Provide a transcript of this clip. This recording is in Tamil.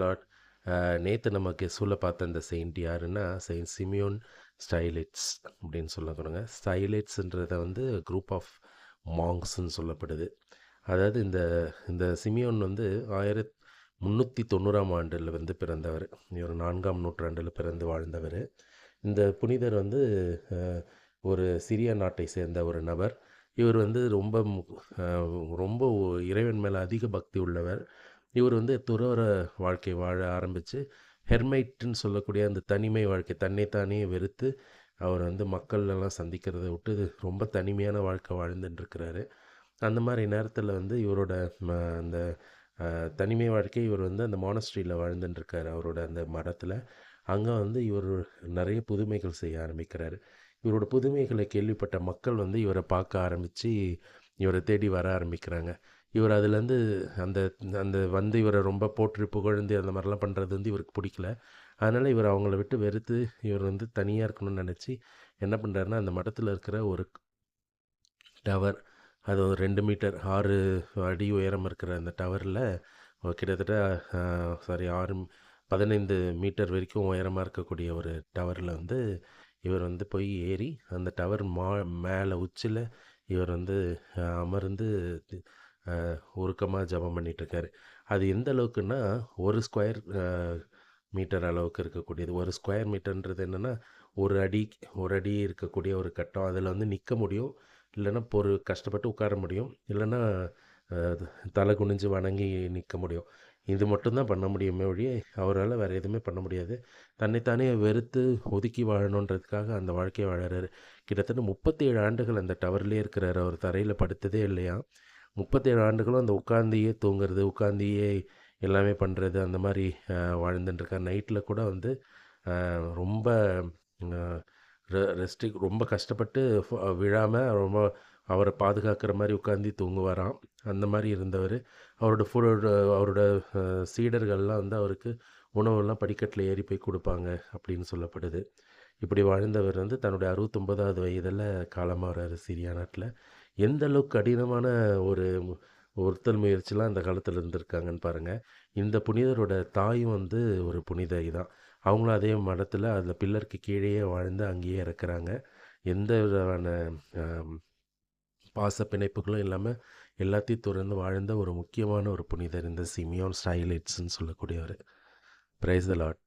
லார்ட். நேத்து நம்ம கெஸ்ஸூல பார்த்த இந்த செயிண்ட் யாருன்னா, செயிண்ட் சிமியோன் ஸ்டைலிட்ஸ் அப்படின்னு சொல்லக்கூடாங்க. ஸ்டைலிட்ஸ்ன்றத வந்து குரூப் ஆஃப் மாங்க்ஸ்ன்னு சொல்லப்படுது. அதாவது இந்த இந்த சிமியோன் வந்து 1390ஆம் ஆண்டுல வந்து பிறந்தவர். இவர் 4ஆம் நூற்றாண்டுல பிறந்து வாழ்ந்தவர். இந்த புனிதர் வந்து அ ஒரு சிரியா நாட்டை சேர்ந்த ஒரு நபர். இவர் வந்து அ ரொம்ப இறைவன் மேல அதிக பக்தி உள்ளவர். இவர் வந்து துறவற வாழ்க்கை வாழ ஆரம்பிச்சு, ஹெர்மைட்டுன்னு சொல்லக்கூடிய அந்த தனிமை வாழ்க்கை, தன்னைத்தானே வெறுத்து, அவர் வந்து மக்கள் எல்லாம் சந்திக்கிறத விட்டு ரொம்ப தனிமையான வாழ்க்கை வாழ்ந்துட்டுருக்கிறாரு. அந்த மாரி நேரத்தில வந்து இவரோட அந்த தனிமை வாழ்க்கை இவர் வந்து அந்த மானஸ்ட்ரியில வாழ்ந்துட்டுருக்காரு. அவரோட அந்த மடத்தில. அங்க வந்து இவர் நெறைய புதுமைகள் செய்ய ஆரம்பிக்கிறாரு. இவரோட புதுமைகளை கேள்விப்பட்ட மக்கள் வந்து இவர பார்க்க ஆரம்பிச்சு, இவர தேடி வர ஆரம்பிக்கிறாங்க. இவர் அதுலேருந்து அந்த அந்த வந்து இவர ரொம்ப போற்றி புகழ்ந்து அந்த மாரிலாம் பண்றது வந்து இவருக்கு புடிக்கல. அதனால இவர் அவங்கள விட்டு வெறுத்து, இவர் வந்து தனியா இருக்கணும்னு நெனச்சு, என்ன பண்றாருன்னா, அந்த மடத்தில இருக்கிற ஒரு டவர். அது ஒரு 2 மீட்டர் 6 அடி உயரம் இருக்கிற அந்த டவர்ல கிட்டத்தட்ட அ சாரி 15 மீட்டர் வரைக்கும் உயரமா இருக்கக்கூடிய ஒரு டவர்ல வந்து இவர் வந்து போய் ஏறி அந்த டவர் மேல உச்சில இவர் வந்து அமர்ந்து உருக்கமா ஜெபம் பண்ணிட்டுருக்காரு. அது எந்த அளவுக்குன்னா, 1 ஸ்கொயர் மீட்டர் அளவுக்கு இருக்கக்கூடியது. 1 ஸ்கொயர் மீட்டர்ன்றது என்னன்னா, 1 அடி 1 அடி இருக்கக்கூடிய ஒரு கட்டம். அதில வந்து நிக்க முடியும். இல்லன்னா கஷ்டப்பட்டு உட்கார முடியும். இல்லன்னா அ தலை குனிஞ்சு வணங்கி நிக்க முடியும். இது மட்டும் தான் பண்ண முடியுமே ஒழிய, அவரால வேற எதுவுமே பண்ண முடியாது. தன்னைத்தானே வெறுத்து ஒதுக்கி வாழணுன்றதுக்காக அந்த வாழ்க்கைய வாழறாரு. கிட்டத்தட்ட 37 ஆண்டுகள் அந்த டவர்லயே இருக்கிறாரு. அவர் தரையில படுத்ததே இல்லையாம். 37 ஆண்டுகளும் அந்த உட்கார்ந்தே தூங்குறது, உட்கார்ந்தே எல்லாமே பண்றது, அந்த மாரி வாழ்ந்துட்டுருக்கார். நைட்ல கூட வந்து ரொம்ப அ ரொம்ப கஷ்டப்பட்டு விழாம ரொம்ப அவர பாதுகாக்கிற மாரி உட்காந்து தூங்குவாராம். அந்த மாரி இருந்தவரு. அவரோட அவரோட அ சீடர்கள்லாம் வந்து அவருக்கு உணவெல்லாம் படிக்கட்டில ஏறி போய் குடுப்பாங்க அப்படின்னு சொல்லப்படுது. இப்படி வாழ்ந்தவர் வந்து தன்னுடைய 69வது வயதில காலமாறாரு சிரியா நாட்ல. எந்த அளவுக்கு கடினமான ஒரு ஒருத்தல் முயற்சிலாம் அந்த காலத்துல இருந்திருக்காங்கன்னு பாருங்க. இந்த புனிதரோட தாயும் வந்து ஒரு புனிதை தான். அவங்களும் அதே மடத்துல அந்த பில்லருக்கு கீழேயே வாழ்ந்து அங்கேயே இறக்குறாங்க. எந்த விதமான அ பாச பிணைப்புகளும் இல்லாம எல்லாத்தையும் துறந்து வாழ்ந்த ஒரு முக்கியமான ஒரு புனிதர் இந்த சிமியோன் ஸ்டைலிட்ஸ்ன்னு சொல்லக்கூடியவரு. Praise the Lord.